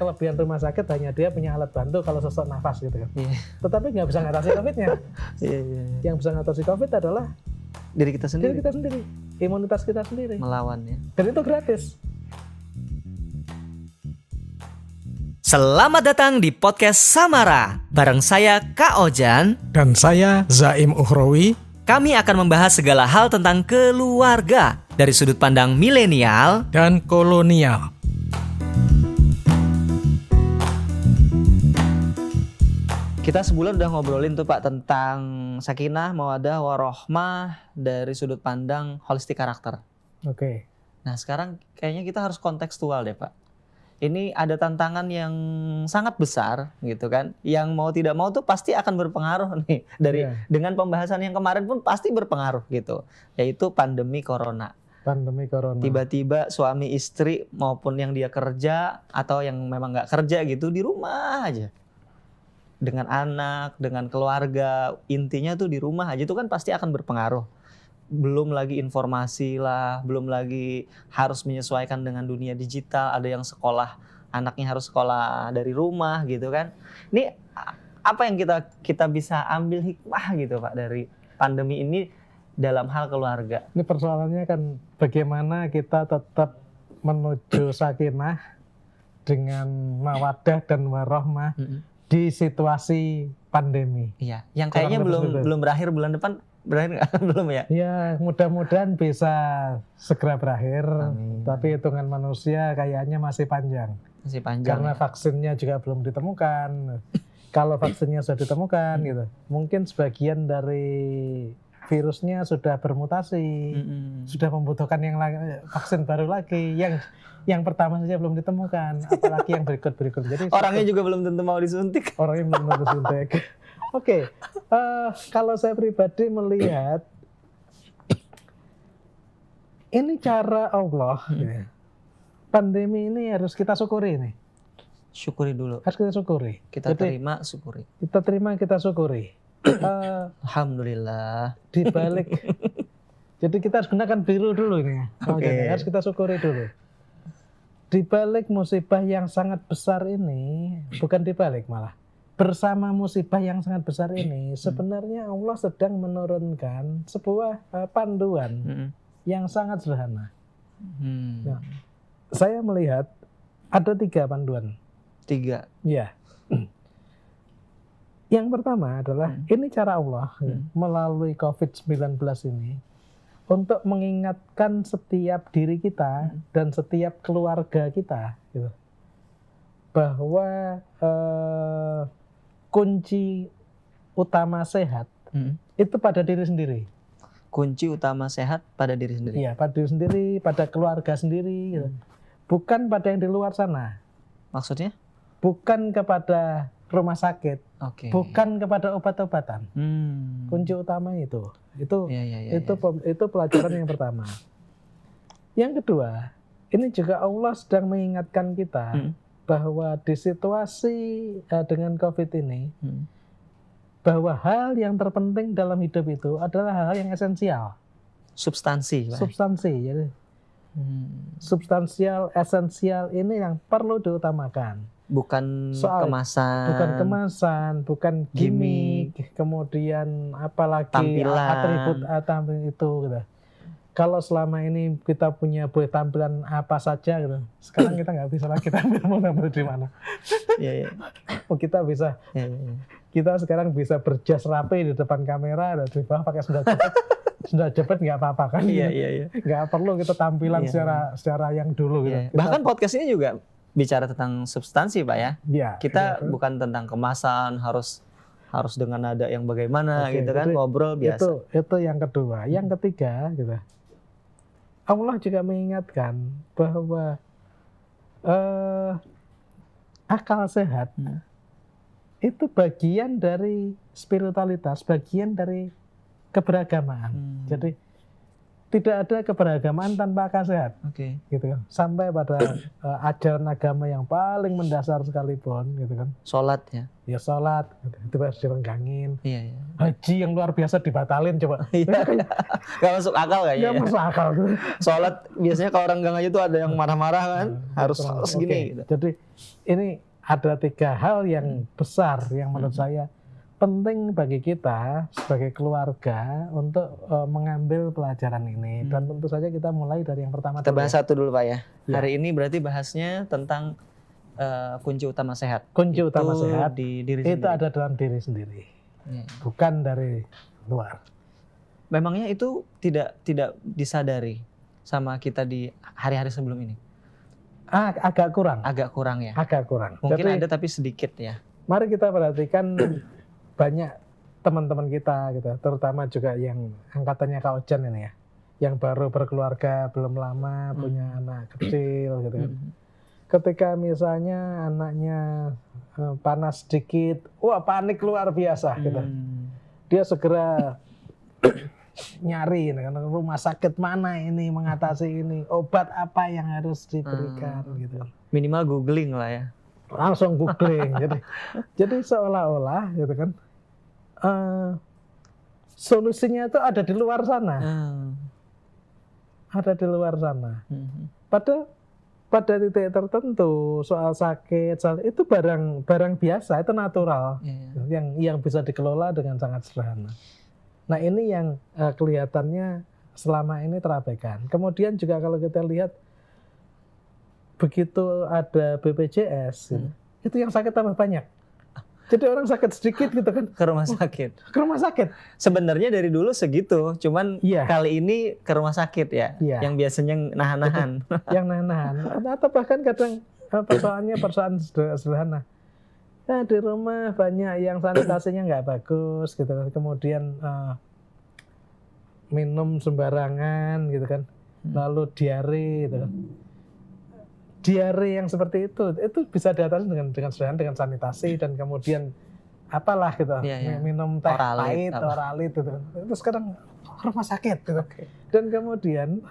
kelebihan rumah sakit hanya dia punya alat bantu kalau sesak nafas gitu kan. Iya. Tetapi nggak bisa ngatasi COVID-nya. Iya. Yang bisa ngatasi COVID adalah Diri kita diri sendiri. kita sendiri, imunitas kita sendiri. Melawan ya. Dan itu gratis. Selamat datang di podcast Samara. Bareng saya Kak Ojan. Dan saya Zaim Ukhrawi. Kami akan membahas segala hal tentang keluarga dari sudut pandang milenial Dan kolonial. Kita sebulan udah ngobrolin tuh Pak tentang sakinah, mawaddah, warohmah dari sudut pandang holistik karakter. Oke. Nah sekarang kayaknya kita harus kontekstual deh Pak. Ini ada tantangan yang sangat besar gitu kan. Yang mau tidak mau tuh pasti akan berpengaruh nih. Dengan pembahasan yang kemarin pun pasti berpengaruh gitu. Yaitu pandemi corona. Pandemi corona. Tiba-tiba suami istri maupun yang dia kerja atau yang memang nggak kerja gitu di rumah aja. Dengan anak, dengan keluarga, intinya tuh di rumah aja itu kan pasti akan berpengaruh. Belum lagi informasi lah, belum lagi harus menyesuaikan dengan dunia digital, ada yang sekolah, anaknya harus sekolah dari rumah gitu kan. Ini apa yang kita bisa ambil hikmah gitu Pak dari pandemi ini dalam hal keluarga? Ini persoalannya kan bagaimana kita tetap menuju sakinah dengan mawaddah dan warohmah di situasi pandemi. Iya, yang kayaknya belum berakhir bulan depan. Berakhir nggak? Belum ya? Ya mudah-mudahan bisa segera berakhir. Amin. Tapi hitungan manusia kayaknya masih panjang. Masih panjang. Karena vaksinnya juga belum ditemukan. Kalau vaksinnya sudah ditemukan gitu, mungkin sebagian dari virusnya sudah bermutasi, sudah membutuhkan vaksin baru lagi. Yang pertama saja belum ditemukan, apalagi yang berikut. Jadi orangnya juga belum tentu mau disuntik. Orangnya belum tentu disuntik. Oke, kalau saya pribadi melihat ini cara Allah. Ya. Pandemi ini harus kita syukuri nih. Syukuri dulu. Harus kita syukuri. Kita terima, syukuri. Kita terima, kita syukuri. Alhamdulillah. Di balik. Jadi kita harus gunakan biru dulu ini. Okay. Harus kita syukuri dulu. Di balik musibah yang sangat besar ini, bukan di balik malah. Bersama musibah yang sangat besar ini, sebenarnya Allah sedang menurunkan sebuah panduan yang sangat sederhana. Nah, saya melihat ada 3 panduan. 3. Ya. Yang pertama adalah ini cara Allah melalui COVID-19 ini untuk mengingatkan setiap diri kita dan setiap keluarga kita, gitu, bahwa kunci utama sehat itu pada diri sendiri. Kunci utama sehat pada diri sendiri. Iya, pada diri sendiri, pada keluarga sendiri. Gitu. Bukan pada yang di luar sana. Maksudnya? Bukan kepada rumah sakit. Okay. Bukan kepada obat-obatan. Kunci utama itu. Itu pelajaran yang pertama. Yang kedua, ini juga Allah sedang mengingatkan kita bahwa di situasi dengan COVID ini, bahwa hal yang terpenting dalam hidup itu adalah hal yang esensial. Substansi. Substansi. Jadi, substansial, esensial ini yang perlu diutamakan. Bukan kemasan. Bukan gimmick, kemudian apalagi atribut itu gitu. Kalau selama ini kita punya boleh tampilan apa saja gitu, sekarang kita nggak bisa lagi tampil di mana. Oh, kita bisa. Kita sekarang bisa berjas rapi di depan kamera dan di bawah pakai sendal jepit nggak apa-apa kan? Iya. Nggak perlu kita tampilan secara yang dulu gitu. Bahkan podcast ini juga bicara tentang substansi Pak ya. Kita bukan tentang kemasan harus dengan nada yang bagaimana gitu kan, ngobrol biasa. Itu yang kedua. Yang ketiga gitu. Allah juga mengingatkan bahwa akal sehat itu bagian dari spiritualitas, bagian dari keberagamaan. Jadi tidak ada keberagaman tanpa akal sehat, Oke. gitu kan. Sampai pada ajaran agama yang paling mendasar sekalipun, gitu kan. Sholat ya. Ya sholat, gitu. Itu harus direnggangin. Iya. Haji yang luar biasa dibatalin coba. Iya. Gak masuk akal kayaknya. Nggak Ya. masuk akal gitu. Sholat biasanya kalau orang gang aja tuh ada yang marah-marah kan, harus Betul. segini. Oke. Gitu. Jadi ini ada 3 hal yang besar yang menurut saya penting bagi kita sebagai keluarga untuk mengambil pelajaran ini. Dan tentu saja kita mulai dari yang pertama. Kita dulu bahas ya. satu dulu Pak ya. Ya. Hari ini berarti bahasnya tentang kunci utama sehat. Kunci utama Itu sehat di diri itu sendiri. ada dalam diri sendiri, Iya. bukan dari luar. Memangnya itu tidak disadari sama kita di hari-hari sebelum ini. Agak kurang, Agak kurang ya. agak kurang. Mungkin Jadi, ada tapi sedikit ya. mari kita perhatikan banyak teman-teman kita gitu, terutama juga yang angkatannya Kak Ojan ini ya, yang baru berkeluarga belum lama, punya anak kecil gitu kan. Ketika misalnya anaknya panas sedikit, wah panik luar biasa gitu. Dia segera nyari kan, rumah sakit mana ini mengatasi ini, obat apa yang harus diberikan gitu. Minimal googling lah ya. Langsung googling. jadi seolah-olah gitu kan solusinya itu ada di luar sana. Ada di luar sana. Padahal pada titik tertentu soal sakit itu barang biasa, itu natural. Yang bisa dikelola dengan sangat sederhana. Nah, ini yang kelihatannya selama ini terabaikan. Kemudian juga kalau kita lihat begitu ada BPJS, itu yang sakit tambah banyak. Jadi orang sakit sedikit gitu kan Ke rumah sakit. ke rumah sakit. Sebenarnya dari dulu segitu, cuman Iya. kali ini ke rumah sakit ya. Iya. Yang biasanya nahan-nahan. Yang nahan. Atau bahkan kadang persoalannya persoalan sederhana. Ya, di rumah banyak yang sanitasinya nggak bagus gitu. Kemudian minum sembarangan gitu kan. Lalu diare gitu kan. Diare yang seperti itu bisa diatasi dengan sederhana, dengan sanitasi dan kemudian apalah gitu. Iya. Minum teh Oralit, pahit, apa. oralit gitu. Itu sekarang rumah sakit gitu. Dan kemudian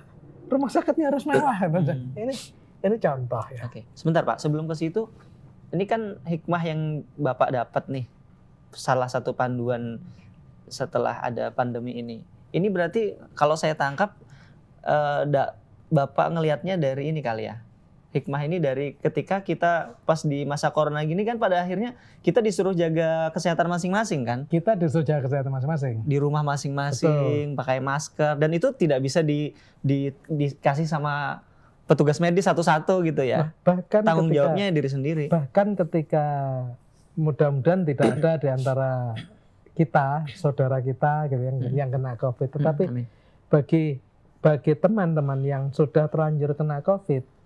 rumah sakitnya harus mewah. Ini contoh ya. Oke, sebentar Pak. Sebelum ke situ, ini kan hikmah yang Bapak dapat nih. Salah satu panduan setelah ada pandemi ini. Ini berarti kalau saya tangkap, Bapak ngelihatnya dari ini kali ya. Hikmah ini dari ketika kita pas di masa corona gini kan pada akhirnya kita disuruh jaga kesehatan masing-masing kan. Kita disuruh jaga kesehatan masing-masing. Di rumah masing-masing, pakai masker. Dan itu tidak bisa dikasih sama petugas medis satu-satu gitu ya. Bahkan Tanggung jawabnya diri sendiri. Bahkan ketika mudah-mudahan tidak ada di antara kita, saudara kita gitu yang kena COVID. Tetapi Amin. bagi teman-teman yang sudah terlanjur kena COVID,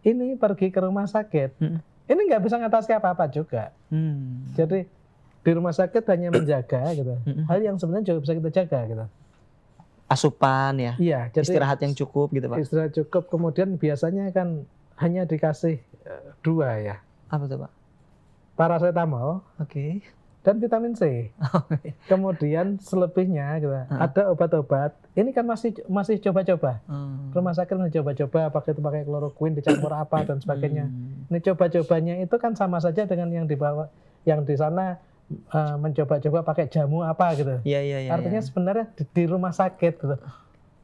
ini pergi ke rumah sakit, ini nggak bisa ngatasi apa-apa juga. Jadi di rumah sakit hanya menjaga gitu. Hal yang sebenarnya juga bisa kita jaga gitu. Asupan ya. Iya, jadi Istirahat yang cukup gitu Pak. istirahat cukup. Kemudian biasanya kan hanya dikasih 2 ya, Apa tuh Pak? paracetamol Oke. dan vitamin C. Kemudian selebihnya gitu, ada obat-obat. Ini kan masih coba-coba. Rumah sakit mencoba-coba pakai kloroquine dicampur apa dan sebagainya. Ini coba-cobanya itu kan sama saja dengan yang dibawa, yang di sana mencoba-coba pakai jamu apa gitu. Iya. Artinya sebenarnya di rumah sakit gitu.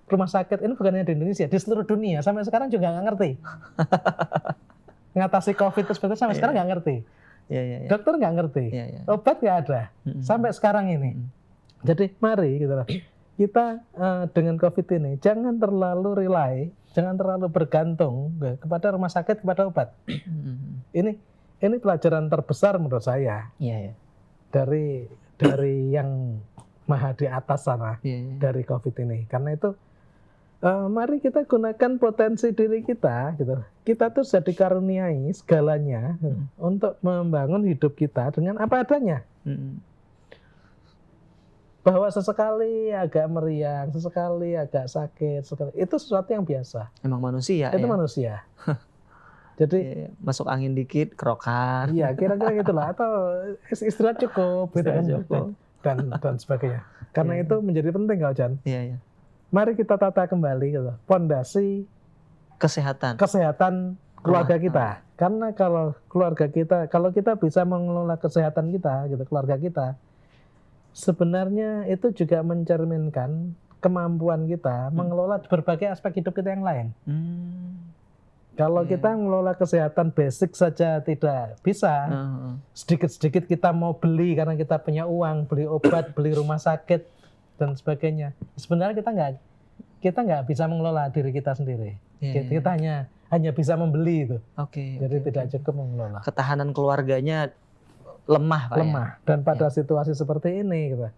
Rumah sakit ini bukan hanya di Indonesia, di seluruh dunia sampai sekarang juga nggak ngerti. Ngatasi COVID itu sebetulnya sampai sekarang nggak ngerti. Iya. Dokter nggak ngerti. Iya. Obat nggak ada sampai sekarang ini. Jadi mari gitu lah. Kita dengan COVID ini jangan terlalu rely, jangan terlalu bergantung kepada rumah sakit, kepada obat. Ini pelajaran terbesar menurut saya Iya. dari yang maha di atas sana, Iya. dari COVID ini. Karena itu mari kita gunakan potensi diri kita gitu. Kita tuh sudah dikaruniai segalanya untuk membangun hidup kita dengan apa adanya. Bahwa sesekali agak meriang, sesekali agak sakit, itu sesuatu yang biasa. Emang manusia Itu ya. manusia. Jadi Iya. Masuk angin dikit, kerokan. iya kira-kira gitulah, atau istirahat cukup gitu kan, Istirahat cukup. dan sebagainya. Karena Iya. itu menjadi penting Kak Jan. Iya. Mari kita tata kembali gitu, pondasi Kesehatan. kesehatan keluarga kita. Karena kalau keluarga kita, kalau kita bisa mengelola kesehatan kita, gitu, keluarga kita, sebenarnya itu juga mencerminkan kemampuan kita mengelola berbagai aspek hidup kita yang lain. Kalau kita mengelola kesehatan basic saja tidak bisa, sedikit-sedikit kita mau beli karena kita punya uang, beli obat, beli rumah sakit dan sebagainya. Sebenarnya kita nggak bisa mengelola diri kita sendiri. Kita hanya bisa membeli itu. Jadi tidak cukup mengelola. Ketahanan keluarganya lemah, Pak. Lemah. Dan pada situasi seperti ini, gitu,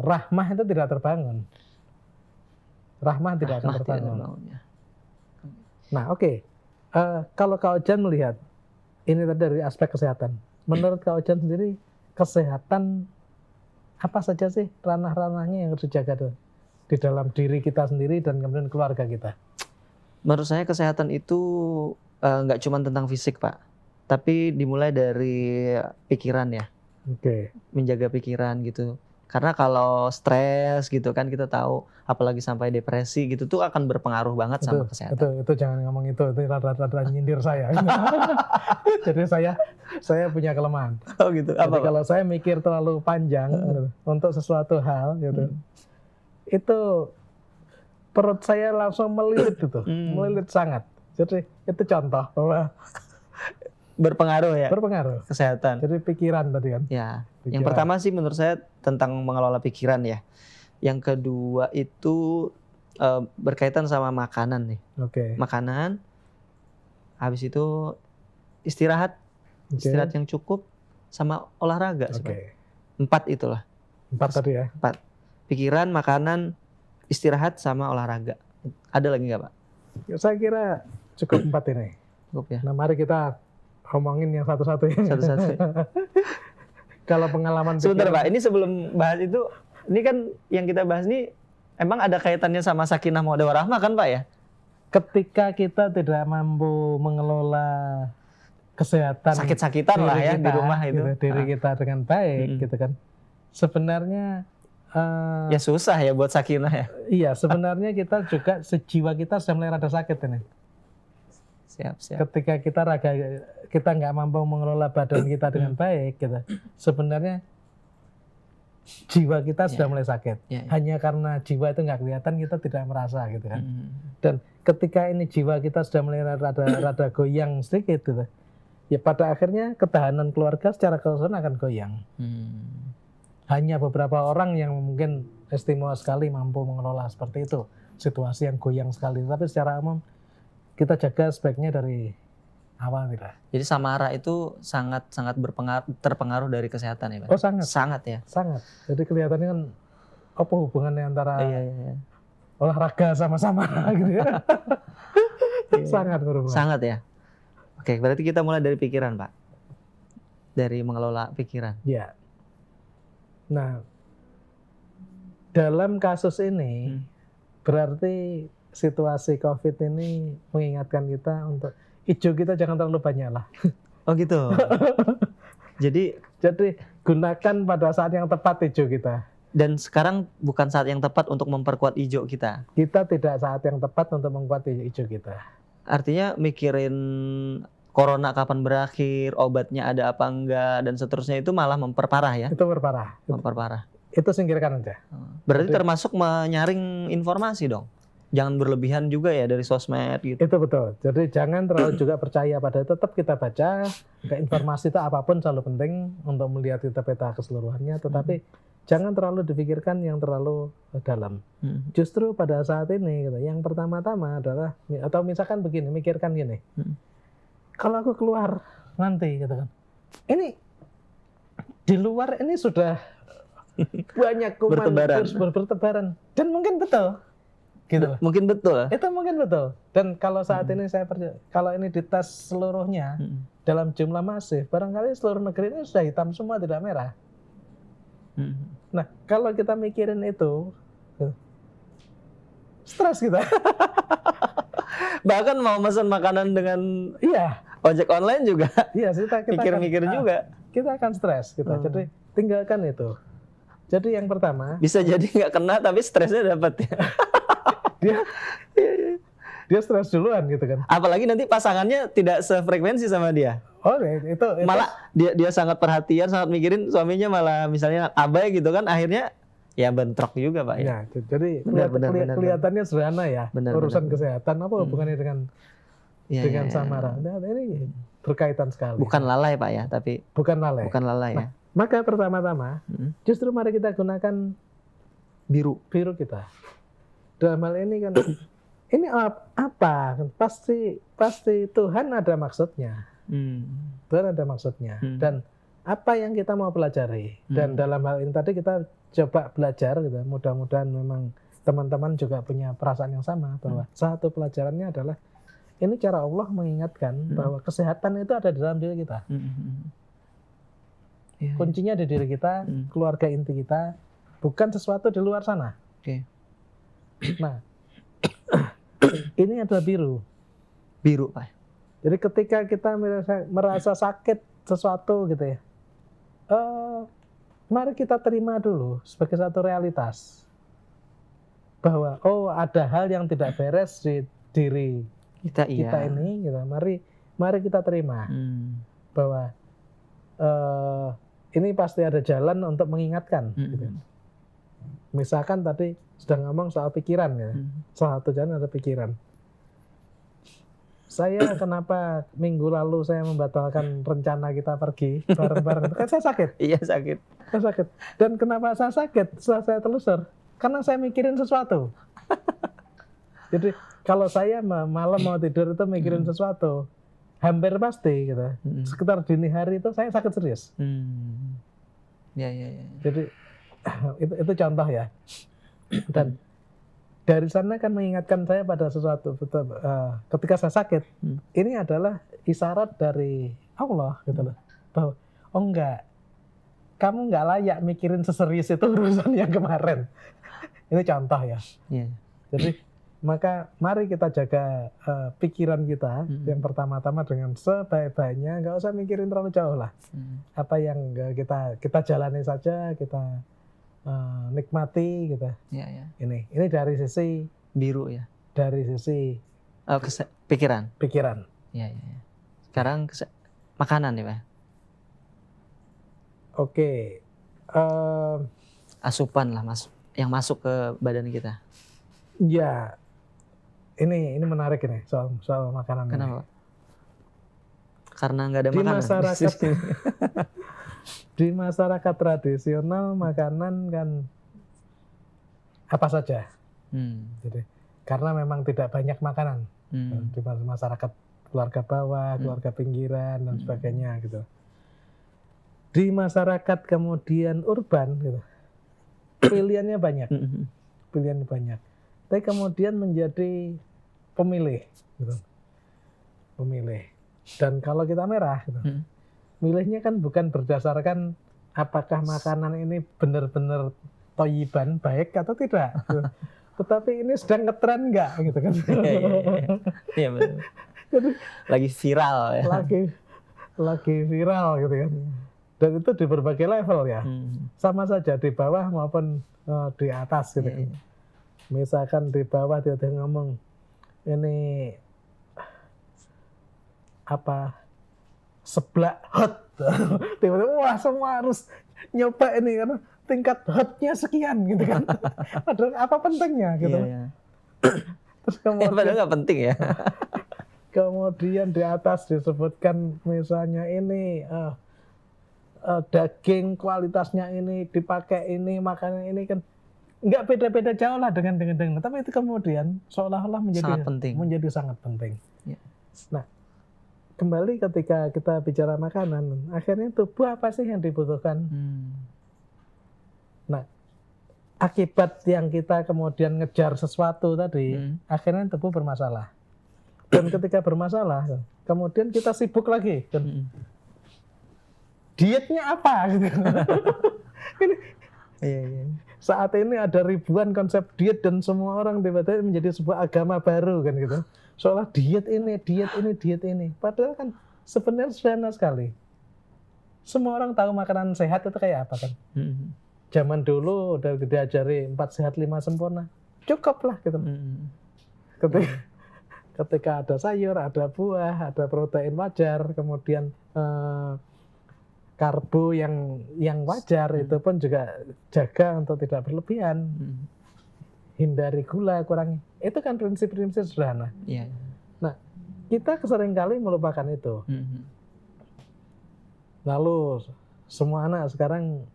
rahmah itu tidak terbangun. Rahmah tidak akan terbangun. Nah, oke. Kalau Kak Ojan melihat ini tadi dari aspek kesehatan. Menurut Kak Ojan sendiri, kesehatan apa saja sih ranah-ranahnya yang harus dijaga tuh di dalam diri kita sendiri dan kemudian keluarga kita? Menurut saya kesehatan itu nggak cuma tentang fisik, Pak, tapi dimulai dari pikiran ya. Menjaga pikiran gitu. Karena kalau stres gitu kan kita tahu, apalagi sampai depresi gitu tuh akan berpengaruh banget sama kesehatan. Itu jangan ngomong itu rada-rada nyindir saya. Jadi saya punya kelemahan. Oh gitu. Jadi kalau saya mikir terlalu panjang gitu, untuk sesuatu hal gitu, itu perut saya langsung melilit gitu, melilit sangat. Jadi itu contoh bahwa berpengaruh ya. Berpengaruh. Kesehatan. Jadi pikiran tadi kan. Ya. Pikiran. Yang pertama sih menurut saya tentang mengelola pikiran ya. Yang kedua itu berkaitan sama makanan nih. Makanan. Habis itu istirahat. Istirahat yang cukup sama olahraga. 4 itulah. 4 tadi ya. 4. Pikiran, makanan, istirahat sama olahraga. Ada lagi nggak, Pak? Ya, saya kira cukup 4 ini. Cukup ya. Nah, mari kita ngomongin yang satu-satu ya. Satu-satu. Kalau pengalaman sebentar Pak, ini sebelum bahas itu, ini kan yang kita bahas ini emang ada kaitannya sama sakinah mawaddah warahmah kan Pak ya? Ketika kita tidak mampu mengelola kesehatan sakit-sakitan lah ya di rumah itu, gitu, diri kita dengan baik gitu kan. Sebenarnya ya susah ya buat sakinah ya. Iya, sebenarnya kita juga sejiwa kita sudah mulai rada sakit ini. Siap. Ketika kita nggak mampu mengelola badan kita dengan baik, gitu. Sebenarnya jiwa kita sudah mulai sakit. Hanya karena jiwa itu nggak kelihatan, kita tidak merasa, gitu kan. Dan ketika ini jiwa kita sudah mulai rada goyang sedikit, gitu. Ya pada akhirnya ketahanan keluarga secara keseluruhan akan goyang. Hanya beberapa orang yang mungkin istimewa sekali mampu mengelola seperti itu, situasi yang goyang sekali. Tapi secara umum kita jaga sebaiknya dari awal tidak. Jadi samara itu sangat terpengaruh dari kesehatan ya Pak? Oh sangat. Sangat ya? Sangat. Jadi kelihatannya kan apa hubungannya antara olahraga sama samara gitu ya. Sangat berhubungan. Sangat ya? Oke, berarti kita mulai dari pikiran Pak? Dari mengelola pikiran? Iya. Nah, dalam kasus ini berarti situasi COVID ini mengingatkan kita untuk hijau kita jangan terlalu banyak lah. Oh gitu. Jadi gunakan pada saat yang tepat hijau kita. Dan sekarang bukan saat yang tepat untuk memperkuat hijau kita. Kita tidak saat yang tepat untuk memperkuat hijau kita. Artinya mikirin corona kapan berakhir, obatnya ada apa enggak, dan seterusnya itu malah memperparah ya? Itu memperparah. Itu singkirkan aja. Berarti termasuk menyaring informasi dong? Jangan berlebihan juga ya dari sosmed gitu. Itu betul. Jadi jangan terlalu juga percaya pada itu. Tetap kita baca, informasi itu apapun selalu penting untuk melihat kita peta keseluruhannya. Tetapi jangan terlalu dipikirkan yang terlalu dalam. Justru pada saat ini, gitu, yang pertama-tama adalah, atau misalkan begini, mikirkan gini. Kalau aku keluar nanti, gitu kan. Ini di luar ini sudah banyak kuman bertebaran. Dan mungkin betul. Gitu. Mungkin betul. Itu mungkin betul. Dan kalau saat ini saya percaya, kalau ini dites seluruhnya dalam jumlah masif, barangkali seluruh negeri ini sudah hitam semua, tidak merah. Nah, kalau kita mikirin itu, stres kita. Bahkan mau pesan makanan dengan ojek online juga. Iya, kita mikir-mikir juga. Kita akan stres kita. Jadi tinggalkan itu. Jadi yang pertama, Bisa jadi nggak kena tapi stresnya dapat ya. dia stres duluan gitu kan. Apalagi nanti pasangannya tidak sefrekuensi sama dia. Oh, itu Malah dia sangat perhatian, sangat mikirin, suaminya malah misalnya abai gitu kan, akhirnya ya bentrok juga Pak ya. ya, jadi Benar. kelihatannya sederhana ya. Benar, urusan benar. kesehatan apa hubungannya dengan Iya, iya. Samara. Nah, ini berkaitan sekali. Bukan lalai Pak ya, tapi Bukan lalai. bukan lalai ya. Maka pertama-tama justru mari kita gunakan Biru. kita. Dalam hal ini kan ini apa? Pasti Tuhan ada maksudnya. Tuhan ada maksudnya. Dan apa yang kita mau pelajari? Dan dalam hal ini tadi kita coba belajar gitu. Mudah-mudahan memang teman-teman juga punya perasaan yang sama bahwa satu pelajarannya adalah ini cara Allah mengingatkan bahwa kesehatan itu ada di dalam diri kita. Ya, Kuncinya di diri kita, keluarga inti kita, bukan sesuatu di luar sana. Oke. Nah, ini adalah biru. Biru Pak. Jadi ketika kita merasa sakit sesuatu gitu ya, mari kita terima dulu sebagai satu realitas bahwa ada hal yang tidak beres di diri Kita ini, gitu. Mari kita terima bahwa ini pasti ada jalan untuk mengingatkan. Gitu. Misalkan tadi sudah ngomong soal pikiran ya, salah satu jalan ada pikiran. Saya kenapa minggu lalu saya membatalkan rencana kita pergi bareng-bareng? Kan saya sakit. Iya sakit. Saya sakit. Dan kenapa saya sakit? Setelah saya telusur, karena saya mikirin sesuatu. Jadi kalau saya malam mau tidur itu mikirin sesuatu, hampir pasti gitu. Sekitar dini hari itu saya sakit serius. Ya. Jadi itu contoh ya. Dan dari sana kan mengingatkan saya pada sesuatu. Ketika saya sakit, ini adalah isyarat dari Allah gitu loh. Bahwa enggak, kamu enggak layak mikirin seserius itu urusan yang kemarin. Ini contoh ya. Jadi maka mari kita jaga pikiran kita yang pertama-tama dengan sebaik-baiknya, nggak usah mikirin terlalu jauh lah. Apa yang kita jalani saja, kita nikmati gitu. Ya. Ini dari sisi Biru ya. Dari sisi pikiran. Ya. Sekarang makanan ya Pak. Oke. Asupan lah yang masuk ke badan kita. Ya. Ini menarik ini soal makanan. Kenapa? Karena nggak ada di makanan. Di masyarakat tradisional makanan kan apa saja. Jadi karena memang tidak banyak makanan di masyarakat keluarga bawah, keluarga pinggiran dan sebagainya gitu. Di masyarakat kemudian urban gitu, pilihannya banyak. Tapi kemudian menjadi pemilih gitu. Dan kalau kita merah gitu, milihnya kan bukan berdasarkan apakah makanan ini benar-benar toyiban, baik atau tidak gitu. Tetapi ini sedang ngetren nggak gitu kan. Iya betul. Lagi viral ya. Lagi viral gitu kan. Dan itu di berbagai level ya. Sama saja di bawah maupun di atas gitu kan. Misalkan di bawah dia ngomong ini apa seblak hot, tiba-tiba wah semua harus nyoba ini karena tingkat hotnya sekian gitu kan. Padahal apa pentingnya gitu. Iya. Terus kemudian Padahal nggak penting ya. Kemudian di atas disebutkan misalnya ini daging kualitasnya ini dipakai ini makanan ini kan nggak beda-beda jauh lah dengan tapi itu kemudian seolah-olah menjadi sangat penting. Ya. Nah, kembali ketika kita bicara makanan, akhirnya tubuh apa sih yang dibutuhkan? Nah, akibat yang kita kemudian ngejar sesuatu tadi, akhirnya tubuh bermasalah. Dan ketika bermasalah, kemudian kita sibuk lagi. Dietnya apa? Gitu. Iya. Saat ini ada ribuan konsep diet dan semua orang tiba-tiba menjadi sebuah agama baru kan gitu. Seolah diet ini. Padahal kan sebenarnya sederhana sekali. Semua orang tahu makanan sehat itu kayak apa kan. zaman dulu udah diajari 4 sehat 5 sempurna, cukup lah gitu. Ketika ada sayur, ada buah, ada protein wajar, kemudian karbo yang wajar, itu pun juga jaga untuk tidak berlebihan. Hindari gula, kurangi. Itu kan prinsip-prinsip sederhana. Iya. Nah, kita seringkali melupakan itu. Lalu semua anak sekarang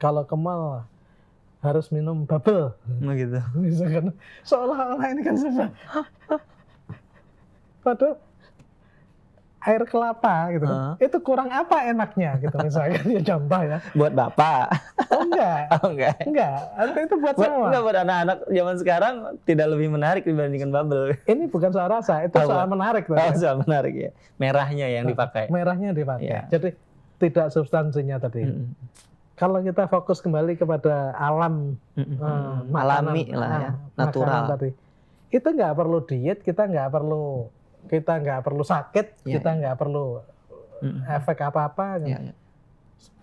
kalau ke mall harus minum bubble. Gitu. Misalkan seolah-olah ini kan sudah. Padahal air kelapa gitu kan. Itu kurang apa enaknya gitu misalkan ya contoh ya. Buat bapak. Oh enggak. Oh enggak. Enggak, itu buat semua. Enggak, buat anak-anak zaman sekarang tidak lebih menarik dibandingkan bubble. Ini bukan soal rasa, itu soal menarik. Oh, soal menarik ya. Merahnya yang dipakai. Merahnya dipakai. Ya. Jadi tidak substansinya tadi. Kalau kita fokus kembali kepada alam makanan, alami lah ya, natural tadi. Itu nggak perlu diet, kita nggak perlu sakit, kita nggak perlu efek apa-apa. Ya.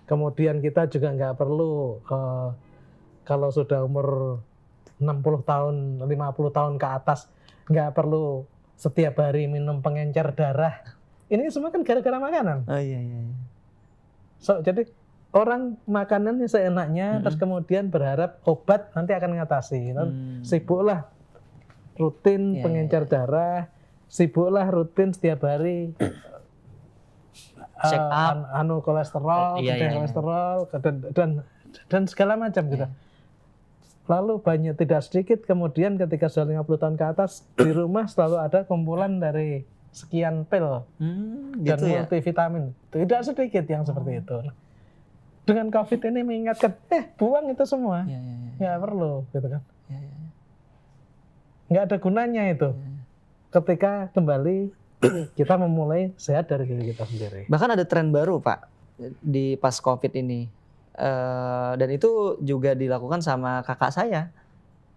Kemudian kita juga nggak perlu kalau sudah umur 60 tahun, 50 tahun ke atas nggak perlu setiap hari minum pengencer darah. Ini semua kan gara-gara makanan. Oh iya. So, jadi orang makanannya seenaknya, terus kemudian berharap obat nanti akan mengatasi. Sibuklah rutin pengencer darah, sibuklah rutin setiap hari check up, kolesterol, kolesterol dan segala macam gitu. Lalu banyak tidak sedikit kemudian ketika sudah 50 tahun ke atas di rumah selalu ada kumpulan dari sekian pil dan gitu multivitamin. Tidak sedikit yang seperti itu. Dengan COVID ini mengingatkan, buang itu semua. Nggak perlu, gitu kan. Nggak ada gunanya itu. Ketika kembali kita memulai sehat dari diri kita sendiri. Bahkan ada tren baru, Pak, di pas COVID ini. Dan itu juga dilakukan sama kakak saya.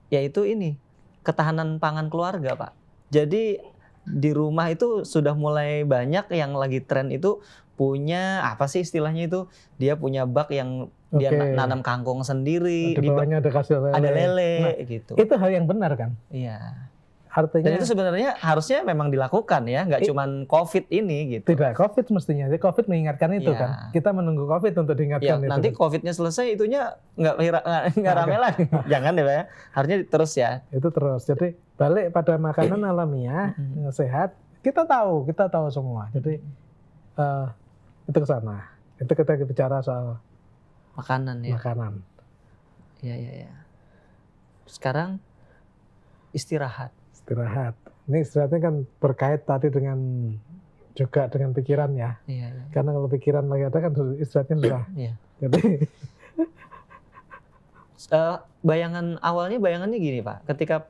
Yaitu ini, ketahanan pangan keluarga, Pak. Jadi di rumah itu sudah mulai banyak yang lagi tren itu punya apa sih istilahnya itu, dia punya bak yang dia nanam kangkung sendiri, di bawahnya ada kasih lele. Ada lele gitu. Itu hal yang benar kan? Iya. Artinya, dan itu sebenarnya harusnya memang dilakukan ya, nggak cuman COVID ini gitu. Tidak, COVID mestinya. Jadi COVID mengingatkan itu kan. Kita menunggu COVID untuk diingatkan itu. Nanti COVID-nya selesai itunya nggak rame lagi. Jangan deh Pak ya. Harusnya terus ya. Itu terus. Jadi balik pada makanan alamiah, sehat. Kita tahu semua. Jadi itu ke sana. Itu kita bicara soal makanan ya. Makanan. Iya. Sekarang istirahat. Ini istirahatnya kan berkait tadi juga dengan pikiran ya. Iya. Karena kalau pikiran lagi ada kan istirahatnya susah. Iya. Jadi bayangannya gini Pak, ketika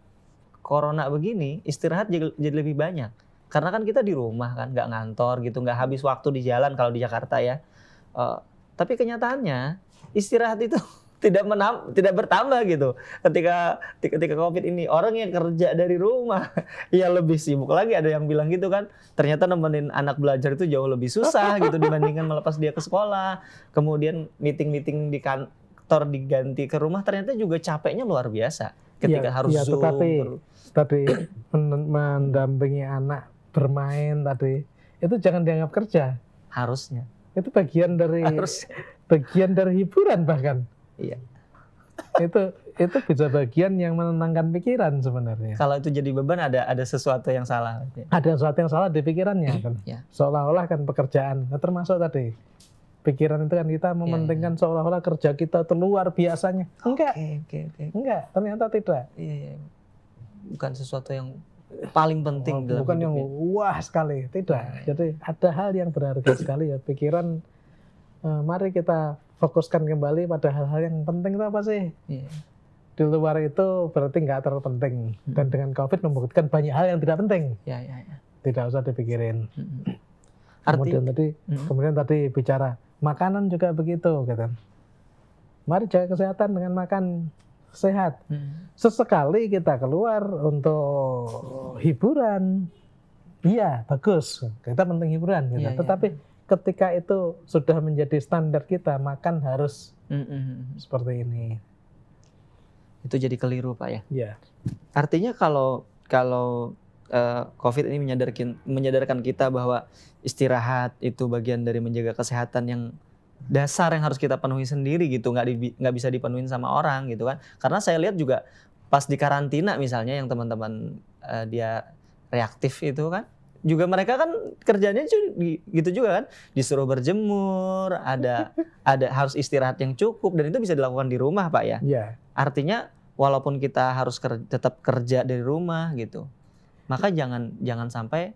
corona begini istirahat jadi lebih banyak. Karena kan kita di rumah kan, nggak ngantor gitu, nggak habis waktu di jalan kalau di Jakarta ya. Tapi kenyataannya istirahat itu tidak bertambah gitu. Ketika COVID ini orang yang kerja dari rumah ya lebih sibuk lagi. Ada yang bilang gitu kan, ternyata nemenin anak belajar itu jauh lebih susah gitu dibandingkan melepas dia ke sekolah. Kemudian meeting di kantor diganti ke rumah, ternyata juga capeknya luar biasa ketika harus Zoom. Tadi mendampingi anak bermain tadi itu jangan dianggap kerja. Harusnya. Itu bagian dari hiburan bahkan. Iya. Itu bisa bagian yang menenangkan pikiran sebenarnya. Kalau itu jadi beban ada sesuatu yang salah. Ada sesuatu yang salah di pikirannya kan. Ya. Seolah-olah kan pekerjaan, termasuk tadi pikiran itu kan kita mementingkan seolah-olah kerja kita itu luar biasanya. Enggak. Enggak, ternyata tidak. Iya. Bukan sesuatu yang paling penting dalam bukan yang wah sekali, tidak. Jadi ada hal yang berharga sekali ya pikiran. Mari kita fokuskan kembali pada hal-hal yang penting itu apa sih? Di luar itu berarti nggak terlalu penting. Dan dengan COVID membuktikan banyak hal yang tidak penting. Tidak usah dipikirin. Kemudian tadi bicara makanan juga begitu, gitu. Mari jaga kesehatan dengan makan sehat. Sesekali kita keluar untuk hiburan, iya bagus. Kita penting hiburan, gitu. Tetapi ketika itu sudah menjadi standar kita, makan harus seperti ini. Itu jadi keliru Pak ya. Ya. Artinya kalau COVID ini menyadarkan kita bahwa istirahat itu bagian dari menjaga kesehatan yang dasar yang harus kita penuhi sendiri gitu, nggak bisa dipenuhin sama orang gitu kan. Karena saya lihat juga pas di karantina misalnya yang teman-teman dia reaktif itu kan, juga mereka kan kerjanya gitu juga kan, disuruh berjemur, ada harus istirahat yang cukup, dan itu bisa dilakukan di rumah Pak ya. Ya. Artinya walaupun kita harus tetap kerja dari rumah gitu, maka jangan sampai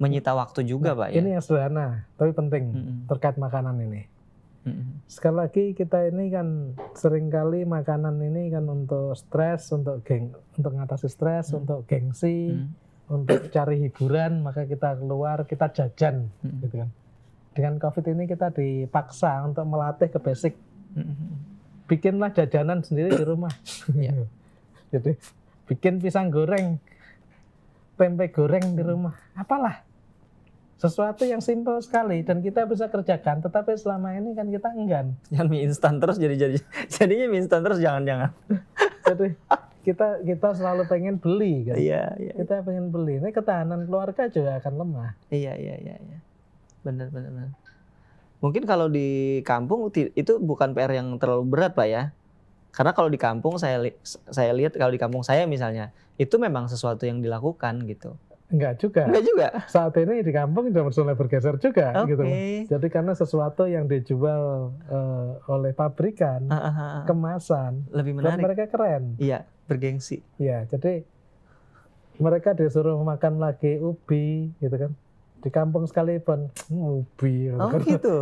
menyita waktu juga Pak ya. Ini yang sederhana tapi penting terkait makanan ini. Sekali lagi kita ini kan seringkali makanan ini kan untuk stres, untuk mengatasi stres, untuk gengsi, untuk cari hiburan, maka kita keluar, kita jajan gitu kan. Dengan COVID ini kita dipaksa untuk melatih ke basic. Bikinlah jajanan sendiri di rumah. Jadi bikin pisang goreng, tempe goreng di rumah, apalah. Sesuatu yang simpel sekali dan kita bisa kerjakan, tetapi selama ini kan kita enggan. Jangan mie instan terus jadinya mie instan terus jangan. Jadi kita selalu pengen beli kan. Iya. Kita pengen beli. Ini ketahanan keluarga juga akan lemah. Iya. Benar. Mungkin kalau di kampung itu bukan PR yang terlalu berat Pak ya. Karena kalau di kampung saya lihat kalau di kampung saya misalnya, itu memang sesuatu yang dilakukan gitu. Enggak juga. Saat ini di kampung sudah mulai bergeser juga gitu. Jadi karena sesuatu yang dijual oleh pabrikan, kemasan, lebih menarik. Dan mereka keren. Iya, bergengsi. Iya, jadi mereka disuruh makan lagi ubi gitu kan. Di kampung sekalipun ubi gitu kan. Gitu.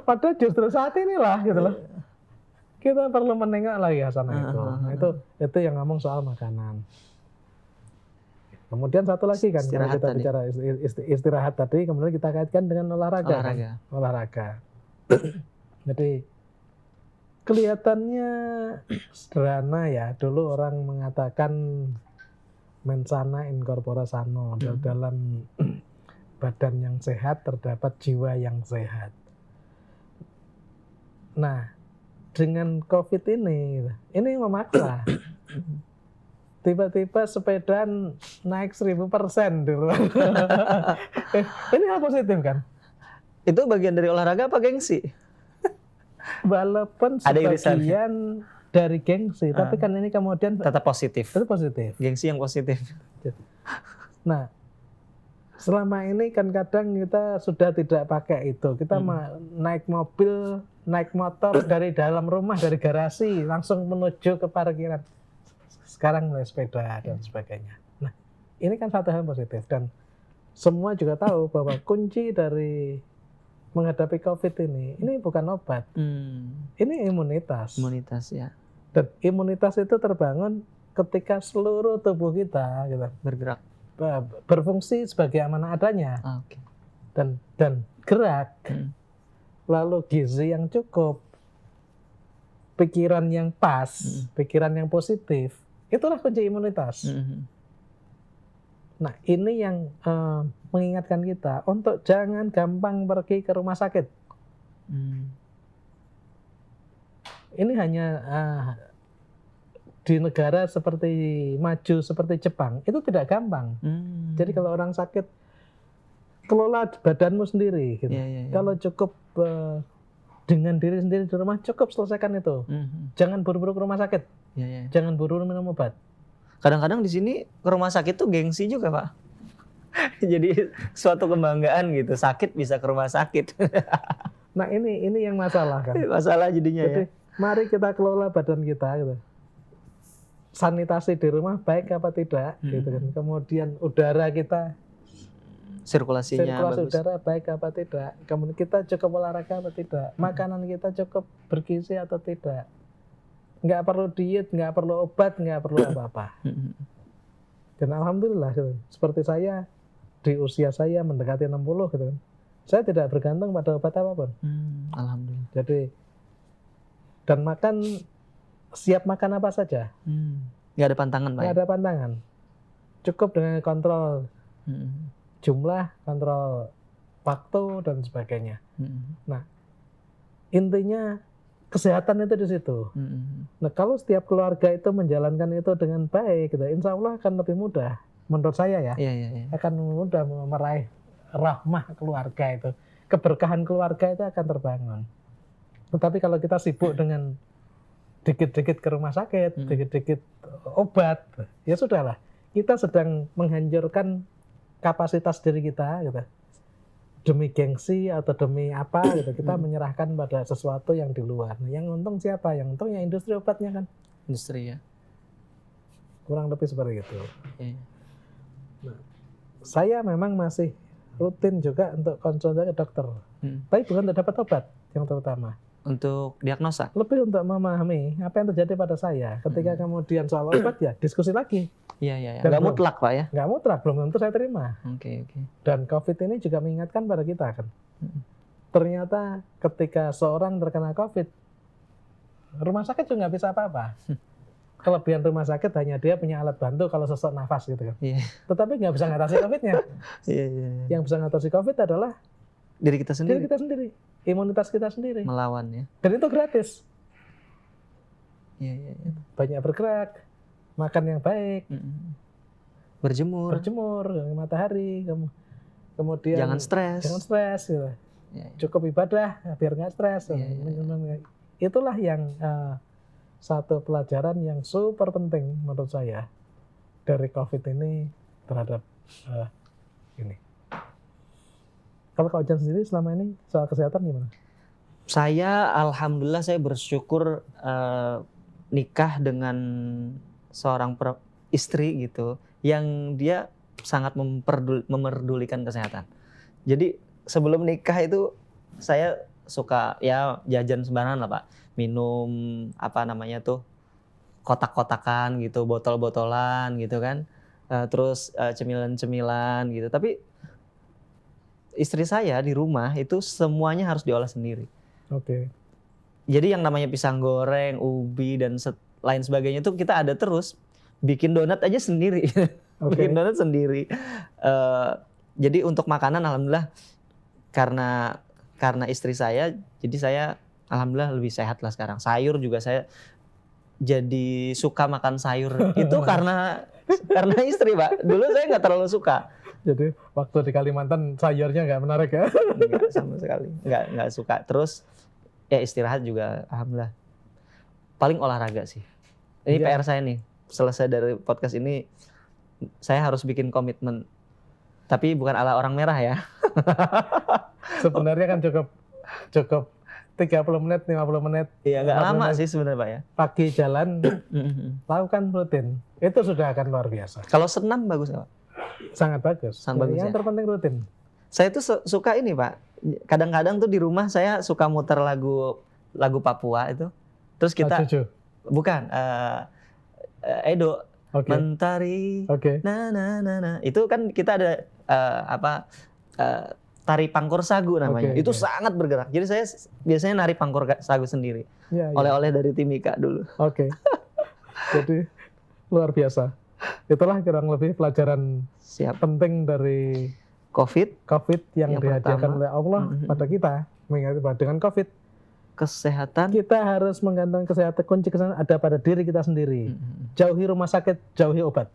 Padahal justru saat inilah gitu loh. Kita perlu menengok lagi sana itu. Nah, itu yang ngomong soal makanan. Kemudian satu lagi kan, kalau kita bicara istirahat tadi, kemudian kita kaitkan dengan olahraga. Olahraga. Jadi kelihatannya sederhana ya. Dulu orang mengatakan mensana in corpore sano, dalam badan yang sehat terdapat jiwa yang sehat. Nah, dengan COVID ini memaksa. Tiba-tiba sepedaan naik 1000% dulu. Ini hal positif kan? Itu bagian dari olahraga apa gengsi? Walaupun sebagian dari gengsi, tapi kan ini kemudian tetap positif. Tetap positif. Gengsi yang positif. Nah, selama ini kan kadang kita sudah tidak pakai itu. Kita naik mobil, naik motor dari dalam rumah, dari garasi, langsung menuju ke parkiran. Sekarang mulai sepeda dan sebagainya. Nah, ini kan satu hal positif dan semua juga tahu bahwa kunci dari menghadapi COVID ini bukan obat. Ini imunitas. Imunitas ya. Dan imunitas itu terbangun ketika seluruh tubuh kita gitu, bergerak, berfungsi sebagai amanah adanya. Okay. Dan gerak. Lalu gizi yang cukup, pikiran yang pas, pikiran yang positif. Itulah kunci imunitas. Nah, ini yang mengingatkan kita untuk jangan gampang pergi ke rumah sakit. Ini hanya di negara seperti maju seperti Jepang itu tidak gampang. Jadi kalau orang sakit, kelola badanmu sendiri. Gitu. Kalau cukup dengan diri sendiri di rumah, cukup selesaikan itu. Jangan buru-buru ke rumah sakit. Jangan buru-buru minum obat. Kadang-kadang di sini ke rumah sakit tuh gengsi juga Pak. Jadi suatu kebanggaan gitu. Sakit bisa ke rumah sakit. Nah ini yang masalah kan. Masalah jadinya. Jadi mari kita kelola badan kita gitu. Sanitasi di rumah baik apa tidak gitu kan. Kemudian udara kita, sirkulasi udara baik apa tidak. Kemudian kita cukup olahraga atau tidak. Makanan kita cukup bergizi atau tidak. Nggak perlu diet, nggak perlu obat, nggak perlu apa-apa. Dan alhamdulillah gitu. Seperti saya di usia saya mendekati 60 gitu kan. Saya tidak bergantung pada obat apapun. Alhamdulillah. Jadi dan siap makan apa saja. Nggak ada pantangan Pak. Nggak ada pantangan. Cukup dengan kontrol jumlah, kontrol waktu dan sebagainya. Mm-mm. Intinya kesehatan itu di situ. Mm-mm. Nah, kalau setiap keluarga itu menjalankan itu dengan baik, gitu, insya Allah akan lebih mudah. Menurut saya ya, Iya, iya, iya. akan mudah meraih rahmah keluarga itu. Keberkahan keluarga itu akan terbangun. Tetapi kalau kita sibuk dengan dikit-dikit ke rumah sakit, dikit-dikit obat, ya sudahlah. Kita sedang menghancurkan kapasitas diri kita, gitu. Demi gengsi atau demi apa gitu, kita menyerahkan pada sesuatu yang di luar. Nah, yang untung siapa? Yang untung ya industri obatnya kan. Industri ya. Kurang lebih seperti itu. Iya. Nah, saya memang masih rutin juga untuk konsultasi ke dokter. Tapi bukan untuk dapat obat yang terutama. Untuk diagnosa. Lebih untuk memahami apa yang terjadi pada saya. Ketika kemudian soal obat ya diskusi lagi. Iya, iya, iya. Dan Nggak belum- mutlak Pak ya. Nggak mutlak, belum tentu saya terima. Oke, oke. Dan COVID ini juga mengingatkan pada kita kan. Ternyata ketika seorang terkena COVID, rumah sakit juga nggak bisa apa-apa. Kelebihan rumah sakit hanya dia punya alat bantu kalau sesak nafas gitu kan. Iya. Tetapi nggak bisa ngatasi COVID-nya. Iya, iya, iya. Yang bisa ngatasi COVID adalah Diri kita diri sendiri kita sendiri, imunitas kita sendiri. melawan ya. Dan itu gratis. Iya, iya, iya. Banyak bergerak, makan yang baik, Berjemur. berjemur, matahari, kemudian Jangan stres. jangan stres gitu. Iya, iya. Cukup ibadah biar nggak stres. Iya, iya, Itulah yang satu pelajaran yang super penting menurut saya dari COVID ini terhadap ini. Kalau Kak Ojan sendiri selama ini soal kesehatan gimana? Saya alhamdulillah saya bersyukur nikah dengan seorang istri gitu yang dia sangat memerdulikan kesehatan. Jadi sebelum nikah itu saya suka ya jajan sembarangan lah Pak. Minum apa namanya tuh kotak-kotakan gitu, botol-botolan gitu kan. Terus cemilan-cemilan gitu. Tapi istri saya di rumah itu semuanya harus diolah sendiri. Oke. Jadi yang namanya pisang goreng, ubi dan lain sebagainya itu kita ada terus. Bikin donat aja sendiri. Bikin donat sendiri. Jadi untuk makanan alhamdulillah karena istri saya, jadi saya alhamdulillah lebih sehat lah sekarang. Sayur juga saya jadi suka makan sayur. Itu karena istri Pak. Dulu saya nggak terlalu suka. Jadi waktu di Kalimantan sayurnya nggak menarik ya? Nggak sama sekali. Nggak suka. Terus ya istirahat juga alhamdulillah. Paling olahraga sih. Ini PR saya nih. Selesai dari podcast ini saya harus bikin komitmen. Tapi bukan ala orang merah ya. Sebenarnya kan cukup 30 menit, 50 menit. Iya, nggak lama sih sebenarnya Pak ya. Pagi jalan, lakukan rutin. Itu sudah akan luar biasa. Kalau senam bagus nggak Pak? Sangat bagus. Sangat bagus yang ya? terpenting rutin. Saya tuh suka ini Pak. Kadang-kadang tuh di rumah saya suka muter lagu Papua itu. Terus kita Cucu. bukan Edo Oke. Mentari. Oke. Nah. Itu kan kita ada tari pangkur sagu namanya. Oke, Itu oke. sangat bergerak. Jadi saya biasanya nari pangkur sagu sendiri. Ya, ya. Oleh-oleh dari Timika dulu. Oke. Jadi luar biasa. Itulah kurang lebih pelajaran Siap. penting dari COVID, COVID yang Yang dihadiahkan pertama. oleh Allah pada kita. Mengingat bahwa dengan COVID kesehatan. kita harus menggantungkan kesehatan, kunci kesehatan ada pada diri kita sendiri. Jauhi rumah sakit, jauhi obat.